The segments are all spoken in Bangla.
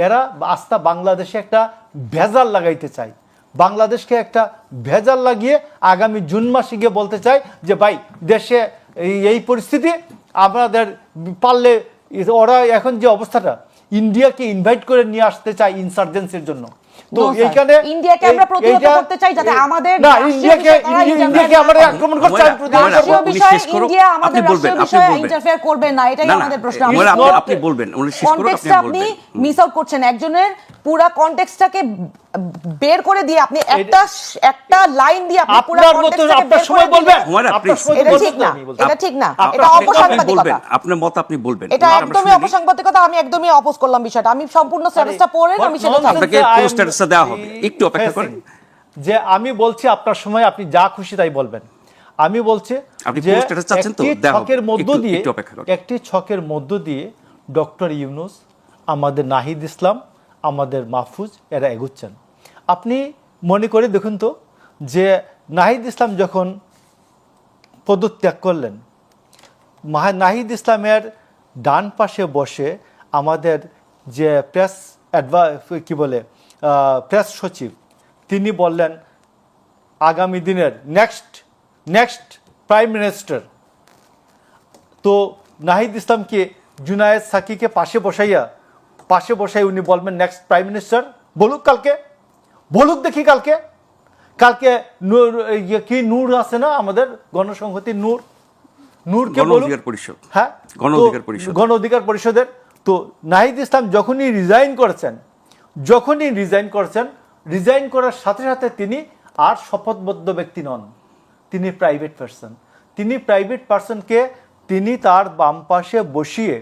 এরা আস্থা বাংলাদেশে একটা ভেজাল লাগাইতে চায়, বাংলাদেশকে একটা ভেজাল লাগিয়ে আগামী জুন মাসে গিয়ে বলতে চায় যে ভাই দেশে এই পরিস্থিতি, আমাদের পারলে ওরা এখন যে অবস্থাটা ইন্ডিয়াকে ইনভাইট করে নিয়ে আসতে চায় ইনসার্জেন্সির জন্য। তো এইখানে ইন্ডিয়াকে আমরা প্রতিহত করতে চাই যাতে আমাদের না ইন্ডিয়াকে আমরা আক্রমণ করতে চাই, রাষ্ট্রীয় বিষয়ে ইন্ডিয়া আমাদের রাষ্ট্রীয় বিষয়ে ইন্টারফেয়ার করবে না, এটাই আমাদের প্রশ্ন। আপনি বলবেন, কনটেক্সটটা আপনি মিস আউট করছেন, একজনের পুরো কনটেক্সটটাকে বের করে দিয়ে আপনি একটা লাইন দিয়ে আপনি পুরো কনটেক্সটটাকে বের করে বলবেন, এটা ঠিক না, এটা অপসাংবাদিকতা। আপনার মত আপনি বলবেন, এটা একদমই অপসাংবাদিকতা। আমি একদমই অপোজ করলাম বিষয়টা, আমি সম্পূর্ণ স্ট্যাটাসটা পড়ে আমি সেটা আপনাকে পুরো স্ট্যাটাসটা দেওয়া হবে, একটু অপেক্ষা করেন। যে আমি বলছি আপনার সময় আপনি যা খুশি তাই বলবেন, আমি বলছি যে একটি ছকের মধ্য দিয়ে ডক্টর ইউনূস, আমাদের নাহিদ ইসলাম, আমাদের মাহফুজ এরা এগুচ্ছেন। আপনি মনে করে দেখুন তো যে নাহিদ ইসলাম যখন পদত্যাগ করলেন, নাহিদ ইসলামের ডান পাশে বসে আমাদের যে প্রেস সচিব, তিনি বললেন আগামী দিনের নেক্সট প্রাইম মিনিস্টার। তো নাহিদ ইসলামকে জুনায়েদ সাকিকে পাশে বসাই উনি বলবেন নেক্সট প্রাইম মিনিস্টার। বলুক দেখি কালকে কি নূর আছে না আমাদের গণসংহতি, নূরকে বলুক, হ্যাঁ গণ অধিকার পরিষদের। তো নাহিদ ইসলাম যখনই রিজাইন করার সাথে সাথে তিনি আর শপথবদ্ধ ব্যক্তি নন, তিনি প্রাইভেট পার্সন। তিনি প্রাইভেট পার্সনকে তিনি তার বাম পাশে বসিয়ে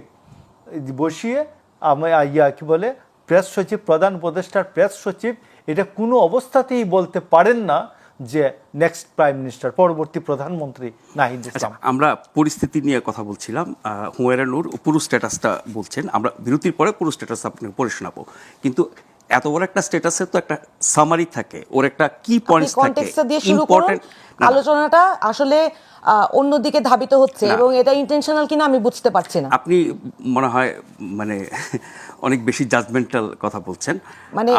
প্রেস সচিব, প্রধান উপদেষ্টার প্রেস সচিব এটা কোনো অবস্থাতেই বলতে পারেন না যে নেক্সট প্রাইম মিনিস্টার, পরবর্তী প্রধানমন্ত্রী নাহিদ ইসলাম। আমরা পরিস্থিতি নিয়ে কথা বলছিলাম, হুমায়রা নূর পুরো স্ট্যাটাসটা বলছেন, আমরা বিরতির পরে পুরো স্ট্যাটাস আপনাকে পড়ে শোনাবো। কিন্তু এত বড় একটা স্ট্যাটাসে তো একটা সামারি থাকে, ওর একটা কি পয়েন্টস থাকে, ইম্পর্টেন্ট আলোচনাটা আসলে অন্যদিকে ধাবিত হচ্ছে এবং এটা ইন্টেনশনাল কিনা আমি বুঝতে পারছি না। আপনি মনে হয় অনেক বেশি জাজমেন্টাল কথা বলছেন।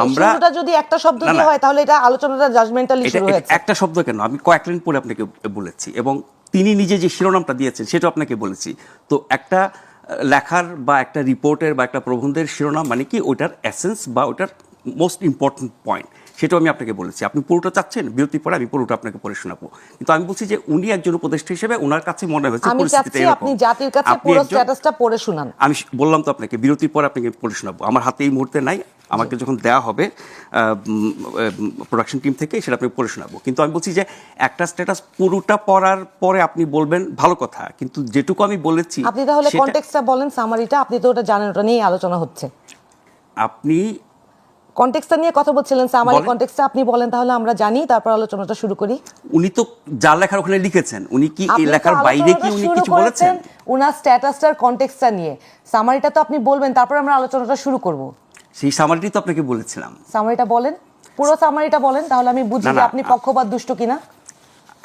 আমরা যদি একটা শব্দ দিয়ে হয় তাহলে এটা আলোচনাটা জাজমেন্টালি শুরু হয়েছে। একটা শব্দ কেন, আমি কয়েক লাইন পরে আপনাকে বলেছি এবং তিনি নিজে যে শিরোনামটা দিয়েছেন সেটা আপনাকে বলেছি। তো একটা লেখার বা একটা রিপোর্টের বা একটা প্রবন্ধের শিরোনাম মানে কি, ওইটার এসেন্স বা ওইটার মোস্ট ইম্পর্টেন্ট পয়েন্ট, সেটাও আমি আপনাকে বলেছি। আপনি পুরোটা চাচ্ছেন, বিরতি পরে আমি পুরোটা আপনাকে পড়ে শোনাবো। কিন্তু আমি বলছি যে উনি একজন উপদেষ্টা হিসেবে ওনার কাছে মনে হয়েছে পরিস্থিতিটা এরকম। আপনি জাতির কাছে পুরো স্ট্যাটাসটা পড়ে শোনান। আমি বললাম তো আপনাকে বিরতির পরে আপনাকে পড়ে শোনাবো। আমার হাতে এই মুহূর্তে নাই, আমাকে যখন দেওয়া হবে প্রোডাকশন টিম থেকে সেটা আপনি পড়ে শোনাবো। কিন্তু আমি বলছি যে একটা স্ট্যাটাস পুরোটা পড়ার পরে আপনি বলবেন ভালো কথা, কিন্তু যেটুকু আমি বলেছি আপনি তাহলে কনটেক্সটটা বলেন, সামারিটা আপনি তো ওটা জানেন, ওটা নিয়ে আলোচনা হচ্ছে। আপনি কনটেক্সটটা নিয়ে কথা বলছিলেন, সামারি কনটেক্সটটা আপনি বলেন তাহলে আমরা জানি, তারপর আলোচনাটা শুরু করি। উনি তো যা লেখার ওখানে লিখেছেন, উনি কি এই লেখার বাইরে কি উনি কিছু বলেছেন? উনার স্ট্যাটাসটার কনটেক্সটটা নিয়ে সামারিটা তো আপনি বলবেন, তারপর আমরা আলোচনাটা শুরু করব। সেই সামারিটি তো আপনাকে বলেছিলাম। সামারিটা বলেন, পুরো সামারিটা বলেন, তাহলে আমি বুঝি যে আপনি পক্ষপাত দুষ্ট কিনা।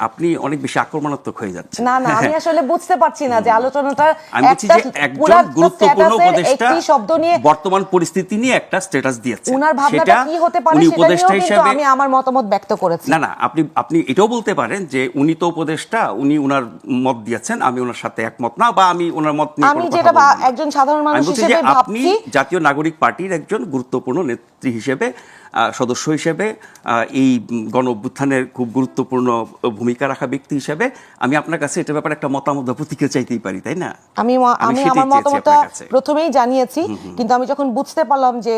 আপনি অনেক বেশি আক্রমণাত্মক হয়ে যাচ্ছেন। না আমি আসলে বুঝতে পারছি না যে আলোচনাটা একজন গুরুত্বপূর্ণ উপদেষ্টা শব্দ নিয়ে বর্তমান পরিস্থিতি নিয়ে একটা স্ট্যাটাস দিয়েছেন, উনার ভাবনাটা কি হতে পারে সেটা নিয়ে কিন্তু আমি আমার মতামত ব্যক্ত করেছি। না আপনি এটাও বলতে পারেন যে উনি তো উপদেষ্টা, উনি ওনার মত দিয়েছেন, আমি ওনার সাথে একমত না, বা আমি ওনার মত নিয়ে আমি যেটা একজন সাধারণ মানুষ হিসেবে আপনি জাতীয় নাগরিক পার্টির একজন গুরুত্বপূর্ণ নেত্রী হিসেবে, সদস্য হিসেবে, এই গণ অভ্যুত্থানের খুব গুরুত্বপূর্ণ ভূমিকা রাখা ব্যক্তি হিসেবে আমি আপনার কাছে এটা ব্যাপারে একটা মতামত বা প্রতিক্রিয়া চাইতেই পারি, তাই না? আমি আমার মতামতটা প্রথমেই জানিয়েছি, কিন্তু আমি যখন বুঝতে পারলাম যে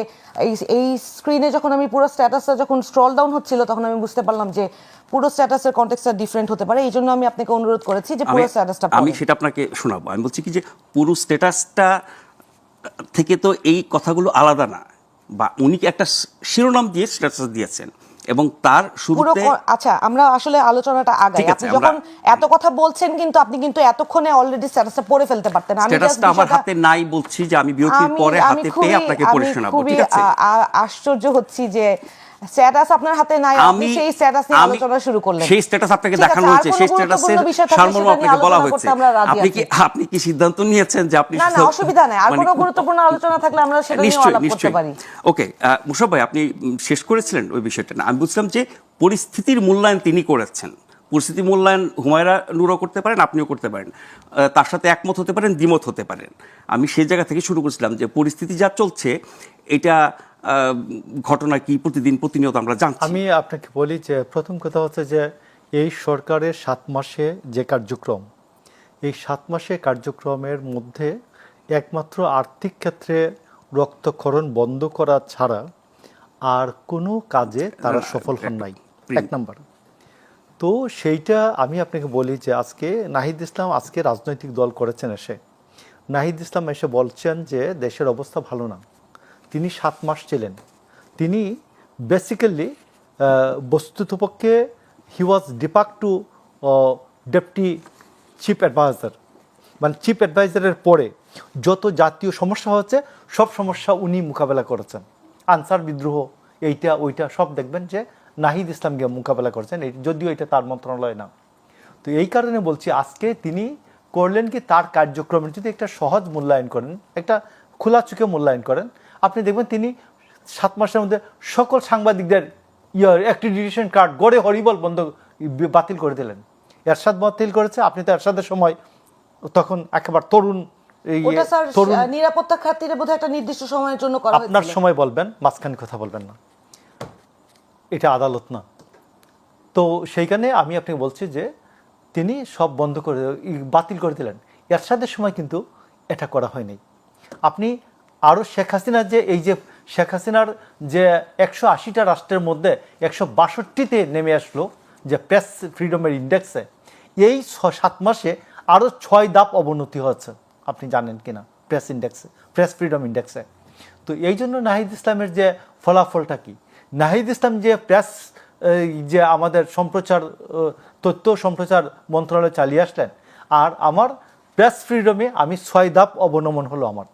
এই স্ক্রিনে যখন আমি পুরো স্ট্যাটাসটা যখন স্ক্রল ডাউন হচ্ছিল, তখন আমি বুঝতে পারলাম যে পুরো স্ট্যাটাসের কনটেক্সটটা ডিফারেন্ট হতে পারে। এই জন্য আমি আপনাকে অনুরোধ করেছি যে পুরো স্ট্যাটাসটা আমি সেটা আপনাকে শোনাবো। আমি বলছি কি যে পুরো স্ট্যাটাসটা থেকে তো এই কথাগুলো আলাদা না, বা উনি একটা শিরোনাম দিয়ে স্ট্যাটাস দিয়েছেন এবং তার শুরুতে আচ্ছা আমরা আসলে আলোচনাটা আগাই। আপনি যখন এত কথা বলছেন কিন্তু আপনি কিন্তু এতক্ষণে অলরেডি স্ট্যাটাসটা পড়ে ফেলতে পারতেন। আমি স্ট্যাটাসটা আমার হাতে নাই বলছি যে আমি বিরতির পরে হাতে পেয়ে আপনাকে পড়ে শোনাবো, ঠিক আছে? আশ্চর্য হচ্ছি যে স্ট্যাটাস আপনার হাতে নাই, আপনি সেই স্ট্যাটাস নিয়ে আলোচনা শুরু করলেন। সেই স্ট্যাটাস আপনাকে ঠিক আছে, দেখানো আর হয়েছে, কোনো সেই গুরুত্বপূর্ণ স্ট্যাটাসের বিষয় থাকলে সারমর্ম সেটা নিয়ে আপনাকে বলা আলোচনা হয়েছে। করতে আমরা রাজি আছি। আপনি কি সিদ্ধান্ত নিয়েছেন যে আপনি না না, অসুবিধা নাই, আর মানে কোনো গুরুত্বপূর্ণ আলোচনা থাকলে আমরা সেটা নিয়ে আলাপ করতে পারি। ওকে, মুশাররফ ভাই, আপনি শেষ করেছিলেন ওই বিষয়টা না? আমি বুঝলাম যে পরিস্থিতির মূল্যায়ন তিনি করেছেন। পরিস্থিতি মূল্যায়ন হুমায়রা নূরও করতে পারেন, আপনিও করতে পারেন, তার সাথে একমত হতে পারেন, দ্বিমত হতে পারেন। আমি সেই জায়গা থেকে শুরু করেছিলাম যে পরিস্থিতি যা চলছে এটা ঘটনা কি প্রতিনিয়ত আমরা জানছি। আমি আপনাকে বলি যে প্রথম কথা হচ্ছে যে এই সরকারের 7 মাসে যে কার্যক্রম, এই 7 মাসে কার্যক্রমের মধ্যে একমাত্র আর্থিক ক্ষেত্রে রক্তক্ষরণ বন্ধ করা ছাড়া আর কোনো কাজে তারা সফল হন নাই, এক নাম্বার। তো সেইটা আমি আপনাকে বলি যে আজকে নাহিদ ইসলাম আজকে রাজনৈতিক দল করেছেন, এসে নাহিদ ইসলাম এসে বলছেন যে দেশের অবস্থা ভালো না। তিনি 7 মাস ছিলেন, তিনি বেসিক্যালি বস্তুতপক্ষে he was deputed to deputy chief adviser, মানে চিফ অ্যাডভাইজারের পরে যত জাতীয় সমস্যা হচ্ছে সব সমস্যা উনি মোকাবেলা করেছেন। আনসার বিদ্রোহ, এইটা ওইটা সব দেখবেন যে নাহিদ ইসলামকে মোকাবেলা করেছেন, যদিও এটা তার মন্ত্রণালয় না। তো এই কারণে বলছি আজকে তিনি করলেন কি, তার কার্যক্রমের যদি একটা সহজ মূল্যায়ন করেন, একটা খোলা চোখে মূল্যায়ন করেন, আপনি দেখবেন তিনি 7 মাসের মধ্যে সকল সাংবাদিকদের অ্যাক্রিডিটেশন কার্ড গড়ে হরিবল বন্ধ বাতিল করে দিলেন। এরশাদ বাতিল করেছে, আপনি তো এরশাদের সময় তখন একেবারে তরুণ, ওটা স্যার নিরাপত্তা খাতিরে বোধহয় একটা নির্দিষ্ট সময়ের জন্য করা হয়েছিল। আপনার সময় বলবেন, মাঝখানে কথা বলবেন না, এটা আদালত না। তো সেইখানে আমি আপনাকে বলছি যে তিনি সব বন্ধ করে বাতিল করে দিলেন। এরশাদের সময় কিন্তু এটা করা হয়নি। আপনি আরও শেখ হাসিনার যে এই যে শেখ হাসিনার যে 180টা রাষ্ট্রের মধ্যে 162তে নেমে আসলো যে প্রেস ফ্রিডমের ইন্ডেক্সে, এই 7 মাসে আরও 6 ধাপ অবনতি হয়েছে, আপনি জানেন কিনা, প্রেস ইন্ডেক্সে, প্রেস ফ্রিডম ইন্ডেক্সে। তো এই জন্য নাহিদ ইসলামের যে ফলাফলটা কি, নাহিদ ইসলাম যে প্রেস যে আমাদের সম্প্রচার তথ্য সম্প্রচার মন্ত্রণালয় চালিয়ে আসলেন, আর আমার প্রেস ফ্রিডমে আমি 6 ধাপ অবনমন হলো আমার।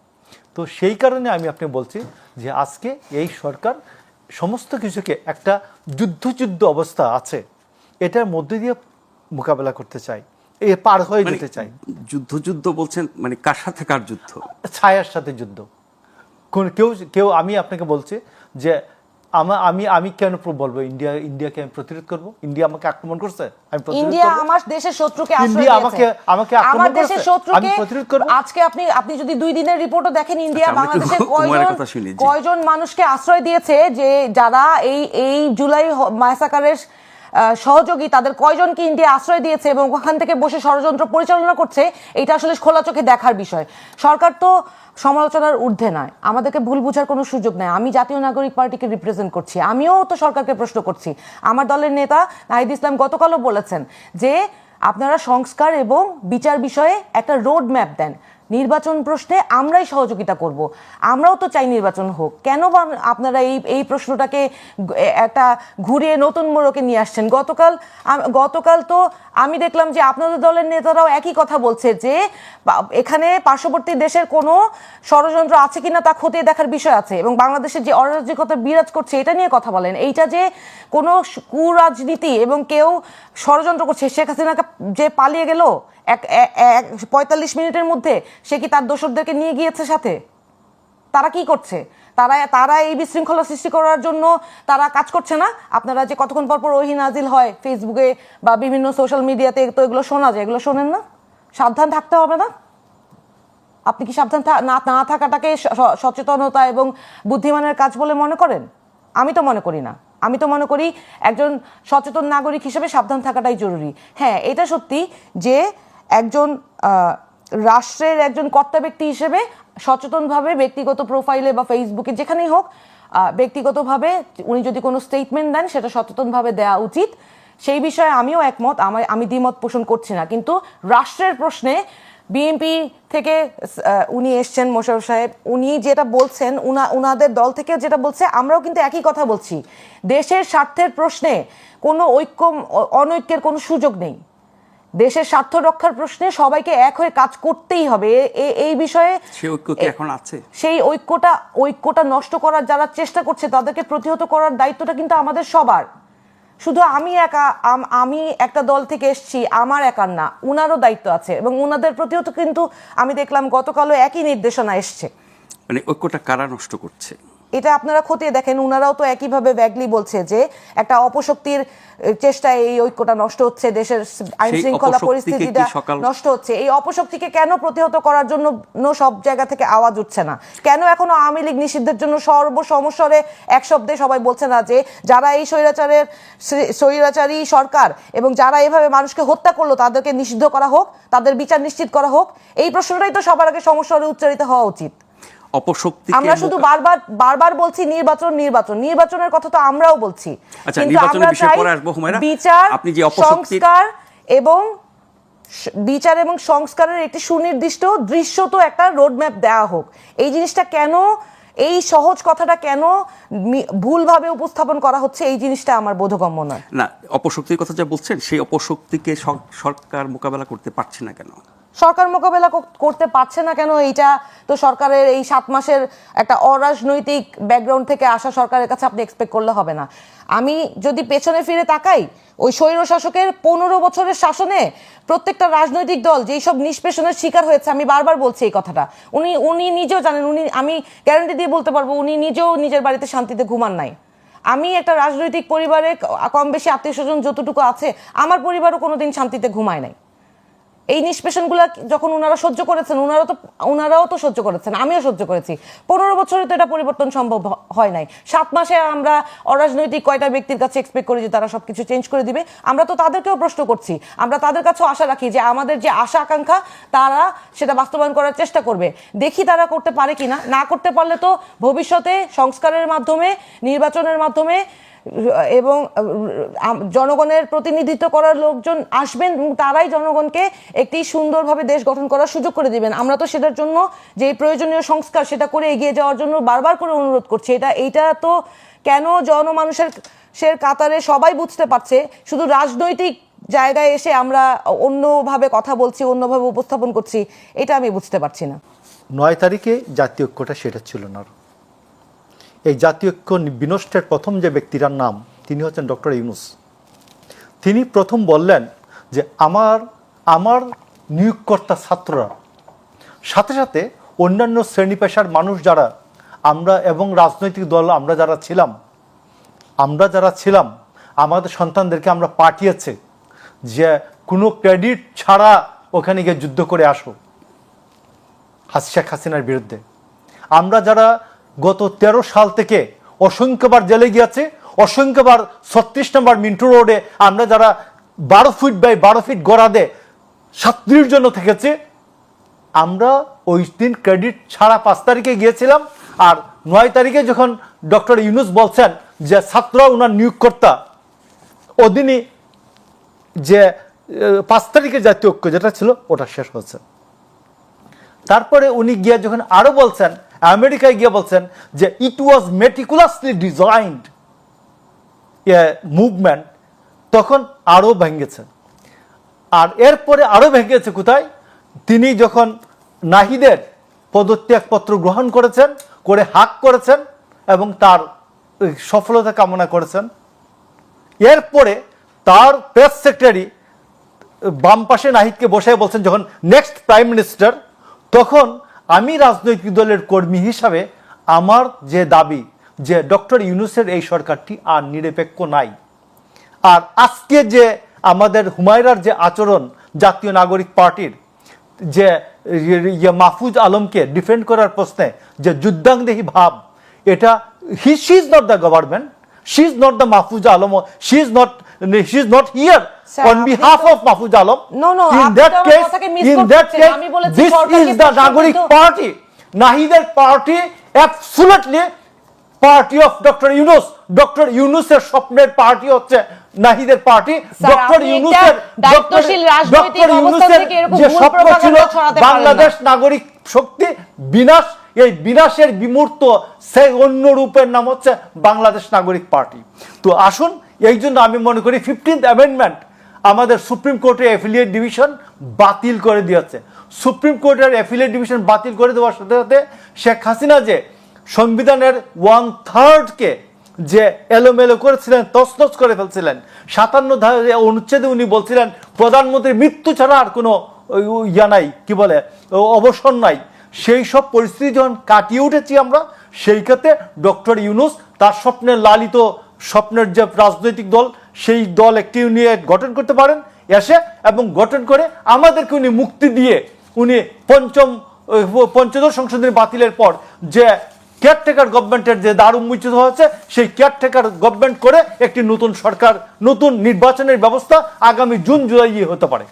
তো সেই কারণে আমি আপনি বলছি যে আজকে এই সরকার সমস্ত কিছুকে একটা যুদ্ধ অবস্থা আছে, এটার মধ্যে দিয়ে মোকাবেলা করতে চাই, এ পার হয়ে যেতে চাই। যুদ্ধ বলছেন মানে কার সাথে কার যুদ্ধ? ছায়ার সাথে যুদ্ধ। কেউ আমি আপনাকে বলছি যে আমি কেন বলবো ইন্ডিয়াকে আমি প্রতিরোধ করব? ইন্ডিয়া আমাকে আক্রমণ করছে, আমি ইন্ডিয়া আমার দেশের শত্রুকে আশ্রয় দিয়েছে, আমাকে আক্রমণ করছে, আমি প্রতিরোধ করব। আজকে আপনি যদি 2 দিনের রিপোর্টও দেখেন, ইন্ডিয়া বাংলাদেশে কয়জন মানুষকে আশ্রয় দিয়েছে, যে যারা এই জুলাই ম্যাসাকারের সহযোগী, তাদের কয়জনকে ইন্ডিয়া আশ্রয় দিয়েছে এবং ওখান থেকে বসে ষড়যন্ত্র পরিচালনা করছে, এটা আসলে খোলা চোখে দেখার বিষয়। সরকার তো সমালোচনার ঊর্ধ্বে নয়, আমাদেরকে ভুল বোঝার কোনো সুযোগ নেই। আমি জাতীয় নাগরিক পার্টিকে রিপ্রেজেন্ট করছি, আমিও তো সরকারকে প্রশ্ন করছি। আমার দলের নেতা নাহিদ ইসলাম গতকালও বলেছেন যে আপনারা সংস্কার এবং বিচার বিষয়ে একটা রোড ম্যাপ দেন, নির্বাচন প্রশ্নে আমরাই সহযোগিতা করব। আমরাও তো চাই নির্বাচন হোক, কেন আপনারা এই প্রশ্নটাকে একটা ঘুরিয়ে নতুন মোড়কে নিয়ে আসছেন? গতকাল তো আমি দেখলাম যে আপনাদের দলের নেতারাও একই কথা বলছে যে এখানে পার্শ্ববর্তী দেশের কোনো ষড়যন্ত্র আছে কিনা তা খতিয়ে দেখার বিষয় আছে, এবং বাংলাদেশের যে অরাজকতা বিরাজ করছে এটা নিয়ে কথা বলেন। এইটা যে কোনো কুরাজনীতি এবং কেউ ষড়যন্ত্র করছে, শেখ হাসিনাকে যে পালিয়ে গেল 45 মিনিটের মধ্যে, সে কি তার দোসরদেরকে নিয়ে গিয়েছে সাথে? তারা কি করছে? তারা এই বিশৃঙ্খলা সৃষ্টি করার জন্য তারা কাজ করছে না? আপনারা যে কতক্ষণ পর ওহি নাজিল হয় ফেসবুকে বা বিভিন্ন সোশ্যাল মিডিয়াতে, তো এগুলো শোনা যায়, এগুলো শোনেন না? সাবধান থাকতে হবে না? আপনি কি সাবধান না থাকাটাকে সচেতনতা এবং বুদ্ধিমানের কাজ বলে মনে করেন? আমি তো মনে করি না। আমি তো মনে করি একজন সচেতন নাগরিক হিসেবে সাবধান থাকাটাই জরুরি। হ্যাঁ, এটা সত্যি যে একজন রাষ্ট্রের একজন কর্তা ব্যক্তি হিসেবে সচেতনভাবে ব্যক্তিগত প্রোফাইলে বা ফেসবুকে যেখানেই হোক, ব্যক্তিগতভাবে উনি যদি কোনো স্টেটমেন্ট দেন সেটা সচেতনভাবে দেওয়া উচিত। সেই বিষয়ে আমিও একমত, আমি দ্বিমত পোষণ করছি না। কিন্তু রাষ্ট্রের প্রশ্নে বিএনপি থেকে উনি এসছেন, মোশাররফ সাহেব, উনি যেটা বলছেন, উনাদের দল থেকে যেটা বলছে, আমরাও কিন্তু একই কথা বলছি। দেশের স্বার্থের প্রশ্নে কোনো অনৈক্যের কোনো সুযোগ নেই। দেশের স্বার্থ রক্ষার প্রশ্নে সবাইকে এক হয়ে কাজ করতেই হবে। এই বিষয়ে সেই ঐক্য কি এখন আছে? সেই ঐক্যটা নষ্ট করার যারা চেষ্টা করছে তাদেরকে প্রতিহত করার দায়িত্বটা কিন্তু আমাদের সবার। শুধু আমি একটা দল থেকে এসেছি, আমার একার না, উনারও দায়িত্ব আছে এবং উনাদের প্রতিহত কিন্তু আমি দেখলাম গতকালও একই নির্দেশনা এসছে। মানে ঐক্যটা কারা নষ্ট করছে? এটা আপনারা খতিয়ে দেখেন, উনারাও তো একইভাবে ব্যাগলি বলছে যে একটা অপশক্তির চেষ্টায় এই ঐক্যটা নষ্ট হচ্ছে, দেশের আইন শৃঙ্খলা পরিস্থিতিটা নষ্ট হচ্ছে। এই অপশক্তিকে কেন প্রতিহত করার জন্য সব জায়গা থেকে আওয়াজ উঠছে না? কেন এখনো আওয়ামী লীগ নিষিদ্ধের জন্য সর্বসমস্বরে এক শব্দে সবাই বলছে না যে যারা এই স্বৈরাচারী সরকার এবং যারা এভাবে মানুষকে হত্যা করলো তাদেরকে নিষিদ্ধ করা হোক, তাদের বিচার নিশ্চিত করা হোক? এই প্রশ্নটাই তো সবার আগে সমস্যারে উচ্চারিত হওয়া উচিত। আমরা শুধু বারবার বলছি নির্বাচনের কথা তো আমরাও বলছি, কিন্তু আমরা চাই বিচার এবং সংস্কারের একটি সুনির্দিষ্ট দৃশ্য তো একটা রোডম্যাপ দেওয়া হোক। এই জিনিসটা কেন, এই সহজ কথাটা কেন ভুলভাবে উপস্থাপন করা হচ্ছে, এই জিনিসটা আমার বোধগম্য নয়। না, অপশক্তির কথা যা বলছেন সেই অপশক্তিকে সরকার মোকাবেলা করতে পারছে না কেন? সরকার মোকাবেলা করতে পারছে না কেন, এইটা তো সরকারের এই 7 মাসের একটা অরাজনৈতিক ব্যাকগ্রাউন্ড থেকে আসা সরকারের কাছে আপনি এক্সপেক্ট করলে হবে না। আমি যদি পেছনে ফিরে তাকাই, ওই স্বৈর শাসকের 15 বছরের শাসনে প্রত্যেকটা রাজনৈতিক দল যেই সব নিষ্পেষণের শিকার হয়েছে, আমি বারবার বলছি এই কথাটা, উনি নিজেও জানেন, আমি গ্যারান্টি দিয়ে বলতে পারবো উনি নিজেও নিজের বাড়িতে শান্তিতে ঘুমান নাই। আমি একটা রাজনৈতিক পরিবারে কম বেশি আত্মীয় স্বজন যতটুকু আছে, আমার পরিবারও কোনোদিন শান্তিতে ঘুমায় নাই। এই নিষ্পেষণগুলো যখন ওনারা সহ্য করেছেন, ওনারাও তো সহ্য করেছেন, আমিও সহ্য করেছি। 15 বছরে তো এটা পরিবর্তন সম্ভব হয় নাই। 7 মাসে আমরা অরাজনৈতিক কয়টা ব্যক্তির কাছে এক্সপেক্ট করি যে তারা সবকিছু চেঞ্জ করে দিবে? আমরা তো তাদেরকেও প্রশ্ন করছি, আমরা তাদের কাছেও আশা রাখি যে আমাদের যে আশা আকাঙ্ক্ষা তারা সেটা বাস্তবায়ন করার চেষ্টা করবে। দেখি তারা করতে পারে কিনা। না করতে পারলে তো ভবিষ্যতে সংস্কারের মাধ্যমে, নির্বাচনের মাধ্যমে এবং জনগণের প্রতিনিধিত্ব করার লোকজন আসবেন, তারাই জনগণকে একটি সুন্দরভাবে দেশ গঠন করার সুযোগ করে দিবেন। আমরা তো সেটার জন্য যে প্রয়োজনীয় সংস্কার সেটা করে এগিয়ে যাওয়ার জন্য বারবার করে অনুরোধ করছি। এইটা তো কেন জনমানুষের কাতারে সবাই বুঝতে পারছে, শুধু রাজনৈতিক জায়গায় এসে আমরা অন্যভাবে কথা বলছি, অন্যভাবে উপস্থাপন করছি, এটা আমি বুঝতে পারছি না। 9 তারিখে জাতীয় ঐক্যটা সেটা ছিল না। এই জাতীয় ঐক্য বিনষ্টের প্রথম যে ব্যক্তিটার নাম, তিনি হচ্ছেন ডক্টর ইউনূস। তিনি প্রথম বললেন যে আমার নিয়োগকর্তা ছাত্ররা, সাথে সাথে অন্যান্য শ্রেণী পেশার মানুষ যারা আমরা এবং রাজনৈতিক দল আমরা যারা ছিলাম আমাদের সন্তানদেরকে আমরা পাঠিয়েছে যে কোনো ক্রেডিট ছাড়া ওখানে গিয়ে যুদ্ধ করে আসো শেখ হাসিনার বিরুদ্ধে। আমরা যারা গত 13 সাল থেকে অসংখ্যবার জেলে গিয়েছে, অসংখ্যবার 36 নম্বর মিন্টু রোডে আমরা যারা 12 ফিট বাই 12 ফিট গড়াদে ছাত্রীর জন্য থেকেছে, আমরা ওই দিন ক্রেডিট ছাড়া 5 তারিখে গিয়েছিলাম। আর 9 তারিখে যখন ডক্টর ইউনূস বলছেন যে ছাত্ররা ওনার নিয়োগকর্তা, ওদিনই যে 5 তারিখে জাতীয় ঐক্য যেটা ছিল ওটা শেষ হচ্ছে। তারপরে উনি গিয়ে যখন আরো বলছেন, আমেরিকায় গিয়ে বলছেন যে ইট ওয়াজ মেটিকুলাসলি ডিজাইনড এ মুভমেন্ট, তখন আরো ভেঙেছে। আর এরপরে আরো ভেঙেছে কোথায়? তিনি যখন নাহিদের পদত্যাগপত্র গ্রহণ করেছেন, করে হাক করেছেন এবং তার সফলতা কামনা করেছেন। এরপরে তার প্রেস সেক্রেটারি বাম পাশে নাহিদকে বসে বলছেন যখন নেক্সট প্রাইম মিনিস্টার, তখন আমি রাজনৈতিক দলের কর্মী হিসাবে আমার যে দাবি যে ডক্টর ইউনূসের এই সরকারটি আর নিরপেক্ষ নাই। আর আজকে যে আমাদের হুমায়রার যে আচরণ জাতীয় নাগরিক পার্টির, যে মাহফুজ আলমকে ডিফেন্ড করার প্রশ্নে যে যুদ্ধাঙ্গদেহী ভাব, এটা she is not the government, she is not the Mahfuz Alam, she is not here on behalf of Mahfouz Alam. No, in that case this is the Nagorik party, Nahider party, absolutely party of Dr. Yunus. Dr. Yunusের স্বপ্নের পার্টি হচ্ছে নাহিদের পার্টি। ডক্টর ইউনূসের যে স্বপ্ন ছিল বাংলাদেশ নাগরিক শক্তি বিনাশ, এই বিনাশের বিমূর্ত সেই অন্য রূপের নাম হচ্ছে বাংলাদেশ নাগরিক পার্টি। তো আসুন, এই জন্য আমি মনে করি 15th অ্যামেন্ডমেন্ট আমাদের সুপ্রিম কোর্টের অ্যাফিলিয়েট ডিভিশন বাতিল করে দিয়েছে। সুপ্রিম কোর্টের অ্যাফিলিয়েট ডিভিশন বাতিল করে দেওয়ার সাথে সাথে শেখ হাসিনা যে সংবিধানের 1/3 যে এলোমেলো করেছিলেন, তছনছ করে ফেলছিলেন, 57 অনুচ্ছেদে উনি বলছিলেন প্রধানমন্ত্রীর মৃত্যু ছাড়া আর কোনো ইয়া নাই, কি বলে, অবসর নাই। সেই সব পরিস্থিতি যখন কাটিয়ে উঠেছি আমরা, সেই ক্ষেত্রে ডক্টর ইউনূস তার স্বপ্নের লালিত স্বপ্নের যে রাজনৈতিক দল, সেই দল একটি উনি গঠন করতে পারেন এসে, এবং গঠন করে আমাদেরকে উনি মুক্তি দিয়ে উনি পঞ্চদশ সংশোধনী বাতিলের পর যে কেয়ারটেকার গভর্নমেন্টের যে দ্বার উন্মোচিত হয়েছে, সেই কেয়ারটেকার গভর্নমেন্ট করে একটি নতুন সরকার, নতুন নির্বাচনের ব্যবস্থা আগামী জুন জুলাই হতে পারে।